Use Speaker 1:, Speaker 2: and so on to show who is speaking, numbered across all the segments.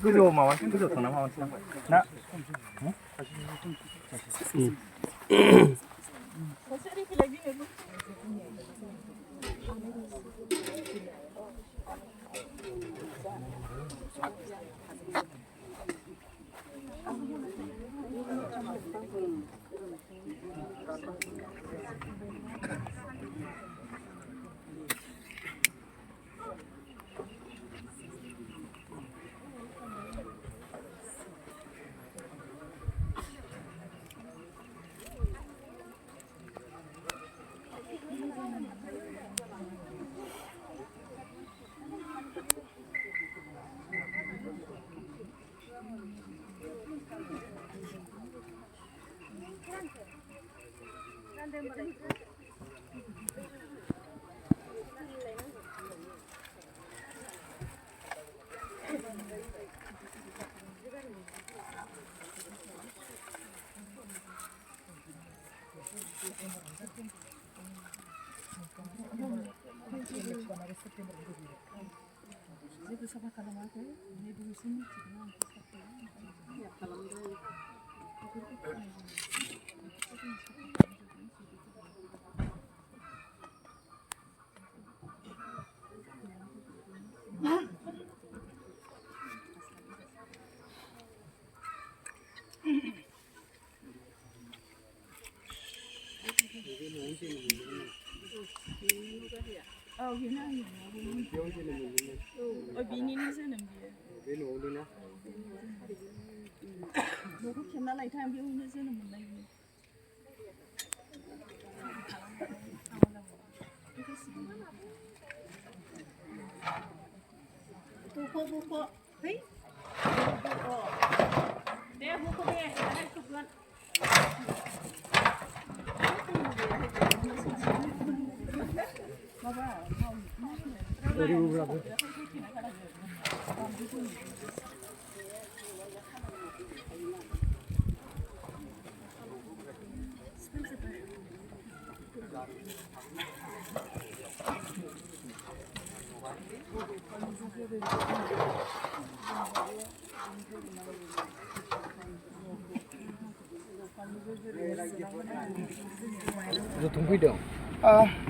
Speaker 1: गोजौआव माबानोसै गोजौआव थांना माबानोसै ना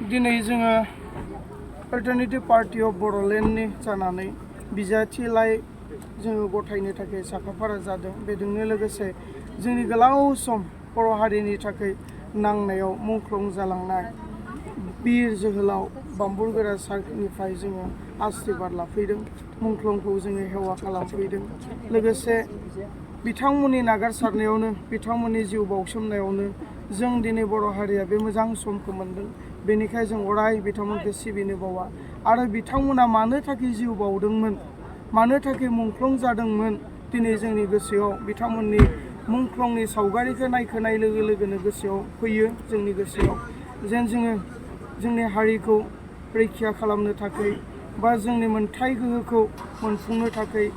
Speaker 2: दिनै जोङो अल्टारनेटिव पार्टी अफ बड'लेण्डनि जानानै बिजाथिलाइ जोङो गथायनो थाखाय साखाफारा जादों। बेजोंनो लोगोसे जोंनि गोलाव सम बर' हारिनि थाखाय नांनायाव मुंख्लं जालांनाय बीर जोहोलाव बांबुरगोरा सारनिफ्राय जोङो आशीर्बाद लाफैदों, मुंख्लंखौ जोङो हेवा खालामफैदों। लोगोसे बिथांमोननि नागारसारनायावनो, बिथांमोननि जिउ बाउसोमनायावनो जों दिनै बर' हारिया बे मोजां समखौ मोन्दों। बेनिखायनो जों अराय बिथांमोनखौ सिबिनो बावा आरो बिथांमोना मानो थाखाय जिउ बाउदोंमोन, मानो थाखाय मुंख्लं जादोंमोन, दिनै जोंनि गोसोआव बिथांमोननि मुंख्लंनि सावगारिखौ नायखोनाय लोगो लोगोनो गोसोआव फैयो। जोंनि गोसोआव जेन जोङो जोंनि हारिखौ रैखा खालामनो थाखाय बा जोंनि मोनथाय गोहोखौ मोनफुंनो थाखाय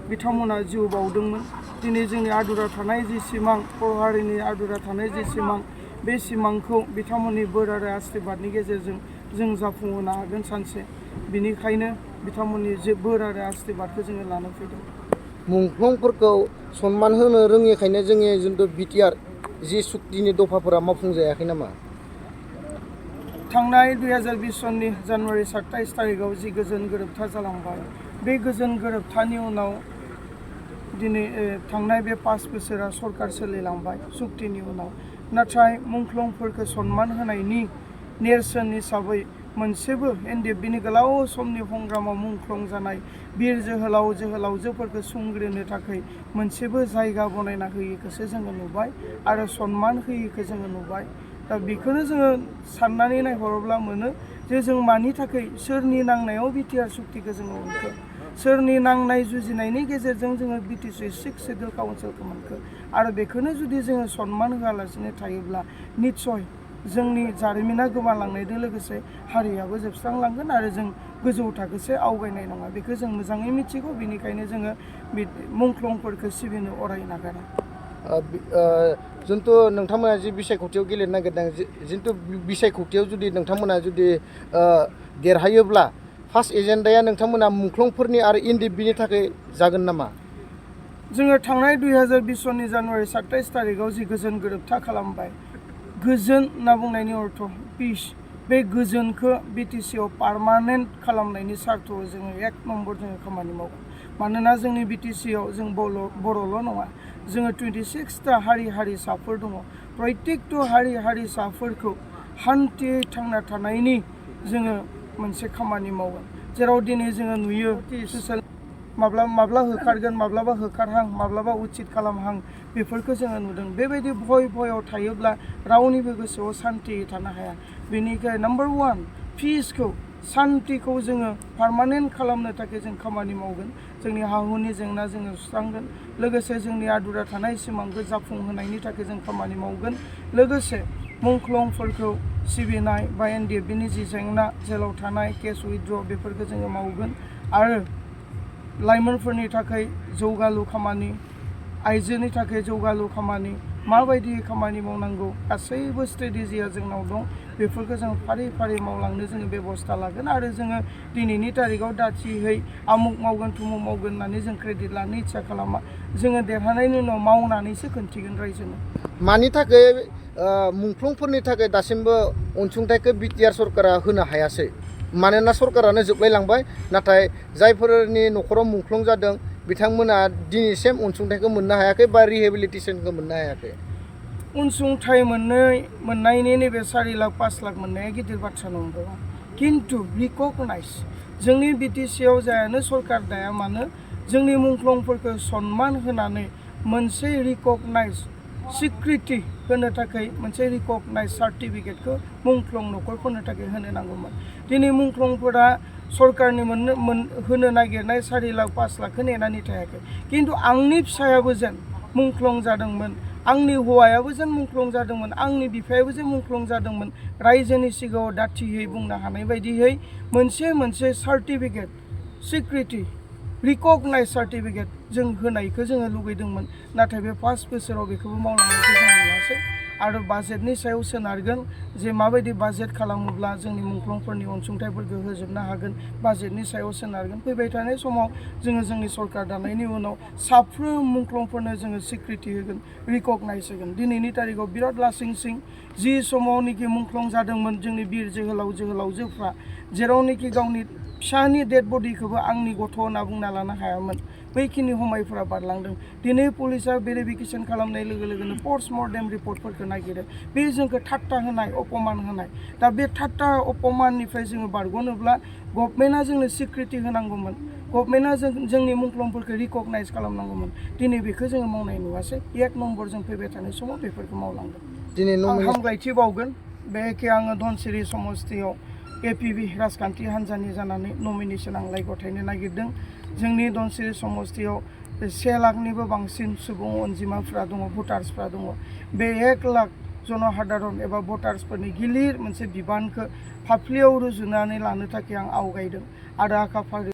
Speaker 2: बिथांमोना जिउ बाउदोंमोन। दिनै जोंनि आदुरा थानाय जि सिमां, बर' हारिनि आदुरा थानाय जि सिमां, बे सिमांखौ बिथांमोननि बोर आरो आशीर्बादनि गेजेरजों जों जाफुंहोनो हागोन सानसे। बिनिखायनो बिथांमोननि जे बोर आरो आशीर्बादखौ जोङो लानो फैदों।
Speaker 3: मुंख्लंफोरखौ सनमान होनो रोङिखायनो जोंनि जिथु बिटिआर जि सुक्तिनि दफाफोरा मावफुंजायाखै नामा?
Speaker 2: थांनाय 2020 सननि जानुवारि 27 तारिखाव जि गोजोन गोरोबथा जालांबाय बे गोजोन गोरोबथानि उनाव दिनै थांनाय बे 5 बोसोरा सरकार सोलिलांबाय सुक्तिनि उनाव नाथाय मुंख्लंफोरखौ सन्मान होनायनि नेरसोन हिसाबै मोनसेबो एनडिएफबिनि गोलाव समनि संग्रामाव मुंख्लं जानाय बिर जोहोलाव जोहोलावजोफोरखौ संग्रिनो थाखाय मोनसेबो जायगा बनायना होयिखौसो जोङो नुबाय आरो सन्मान होयिखौ जोङो नुबाय दा बेखौनो जोङो साननानै नायहरोब्ला मोनो जे जों मानि थाखाय सोरनि नांनायाव बिटिआर सुक्तिखौ जोङो मोनखो सोरनि नांनाय जुजिनायनि गेजेरजों जोङो बिटिसि 6 सिडुल काउन्सिलखौ मोनखो आरो बेखौनो जुदि जोङो सन्मान होआलासिनो थायोब्ला निस्सय जोंनि जारिमिना गोमालांनायजों लोगोसे हारियाबो जोबस्रांलांगोन आरो जों गोजौ थाखोसे आवगायनाय नङा बेखौ जों मोजाङै मिथिगौ बेनिखायनो जोङो मुंख्लंफोरखौ सिबिनो अराय नागारा
Speaker 3: जिन्तु नोंथांमोना जि बिसायख'थियाव गेलेनो नागिरदों जिन्तु बिसायख'थियाव जुदि नोंथांमोना जुदि देरहायोब्ला फार्स्ट एजेन्डाया नोंथांमोना मुंख्लंफोरनि आरो एनडिएफबिनि थाखाय जागोन नामा
Speaker 2: जोङो थांनाय 2020 सननि जानुवारि 27 तारिखाव जि गोजोन गोरोबथा खालामबाय गोजोन होनना बुंनायनि अर्थ पिस बे गोजोनखौ बिटिसिआव पार्मानेन्ट खालामनायनि सार्थ'आव जोङो 1 नम्बर जोङो खामानि मावगोन मानोना जोंनि बिटिसिआव जों बर'ल' नङा जोङो 26टा हारि हारिसाफोर दङ प्रत्येकटा हारि हारिसाफोरखौ हान्थियै थांना थानायनि जोङो मोनसे खामानि मावगोन जेराव दिनै जोङो नुयो ससियेल माब्ला होखारगोन माब्लाबा होखारहां माब्लाबा उचित खालामहां बेफोरखौ जोङो नुदों बेबायदि भयाव थायोब्ला रावनिबो गोसोआव सान्तियै थानो हाया बेनिखायनो नम्बर 1 पिसखौ सान्तिखौ जोङो पार्मानेन्ट खालामनो थाखाय जों खामानि मावगोन जोंनि हा-हुनि जेंना जोङो सुस्रांगोन लोगोसे जोंनि आदुरा थानाय सिमांखौ जाफुंहोनायनि थाखाय जों खामानि मावगोन लोगोसे मुंख्लंफोरखौ सिबिनाय बा एनडिएफबिनि जि जेंना जेलाव थानाय केस उइथड्र बेफोरखौ जोङो मावगोन आरो लाइमोनफोरनि थाखाय जौगालु खामानि आइजोनि थाखाय जौगालु खामानि माबायदि खामानि मावनांगौ गासैबो स्ट्रेटेजिया जोंनाव दं बेफोरखौ जों फारि फारि मावलांनो जोङो बेबस्था लागोन आरो जोङो दिनैनि तारिखाव दाथियै आमुक मावगोन थुमुक मावगोन होननानै जों क्रेडिट लानो इच्छा खालामा जोङो देरहानायनि उनाव मावनानैसो खोन्थिगोन रायजोनो
Speaker 3: मानि थाखाय मुंख्लंफोरनि थाखाय दासिमबो अनसुंथाइखौ बिटिआर सरकारा होनो हायासै मानोना सरकारानो जोबलायलांबाय नाथाय जायफोरनि न'खराव मुंख्लं जादों बिथांमोना दिनैसिम अनसुंथाइखौ मोननो हायाखै बा रिहेबिलिटेसनखौ मोननो हायाखै
Speaker 2: अनसुंथाइ मोननायनि नैबे 4 लाख 5 लाख मोननाया गिदिर बाथ्रा नंगौ खिन्थु रिकगनाइज जोंनि बिटिसिआव जायानो सरकार दाया मानो जोंनि मुंख्लंफोरखौ सन्मान होनानै मोनसे रिकगनाइज सिक्रिटि होनो थाखाय मोनसे रिकगनाइज सार्टिफिकेटखौ मुंख्लं न'खरफोरनो थाखाय होनो नांगौमोन दिनै मुंख्लंफोरा सरकारनि होनो नागिरनाय 4 लाख 5 लाखखौ नेनानै थायाखै खिन्थु आंनि फिसायाबो जेन मुंख्लं जादोंमोन आंनि हौवायाबो जेन मुंख्लं जादोंमोन आंनि बिफायाबो जेन मुंख्लं जादोंमोन रायजोनि सिगाङाव दाथियै बुंनो हानाय बायदियै मोनसे सार्टिफिकेट सिक्रिटि रिकगनाइज सार्टिफिकेट जों होनायखौ जोङो लुगैदोंमोन नाथाय बे 5 बोसोराव बेखौबो मावलांनायखौ जों नुवासै आरो बाजेटनि सायाव सोनारगोन जे माबायदि बाजेट खालामोब्ला जोंनि मुंख्लंफोरनि अनसुंथाइफोरखौ होजोबनो हागोन बाजेटनि सायाव सोनारगोन फैबाय थानाय समाव जोङो जोंनि सरकार दानायनि उनाव साफ्रोम मुंख्लंफोरनो जोङो सिक्रिटि होगोन रिकगनाइज होगोन दिनैनि तारिखाव बिराद लासिंसिं जि समावनोखि मुंख्लं जादोंमोन जोंनि बिर जोहोलाव जोहोलावजोफ्रा जेरावनोखि गावनि फिसानि डेड बडिखौबो आंनि गथ' होनना बुंना लानो हायामोन बैखिनि समायफोरा बारलांदों दिनै पुलिसा भेरिफिकेसन खालामनाय लोगो लोगोनो पस्टमर्टेम रिपर्टफोरखौ नागिरो बे जोंखौ ठाट्टा होनाय अपमान होनाय दा बे ठाट्टा अपमाननिफ्राय जोङो बारग'नोब्ला गभर्नमेन्टआ जोंनो सिक्रिटि होनांगौमोन गभर्नमेन्टआ जोंनि मुंख्लंफोरखौ रिकगनाइज खालामनांगौमोन दिनै बेखौ जोङो मावनाय नुवासै 1 नम्बर जों फैबाय थानाय समाव बेफोरखौ मावलांगोन
Speaker 3: दिनै
Speaker 2: आं हामलायथि बावगोन बे एखे आङो धनसिरि समस्तियाव APB राजखान्थि हान्जानि जानानै नमिनेसन आंलाय गथायनो नागिरदों जोंनि धनसिरि समस्तियाव 1 लाखनिबो बांसिन सुबुं अनजिमाफ्रा दङ भटार्सफ्रा दङ बे 1 लाख जनसाधारन एबा भटार्सफोरनि गिलिर मोनसे बिबानखौ फाफ्लियाव रुजुनानै लानो थाखाय आं आवगायदों आरो आखा फारि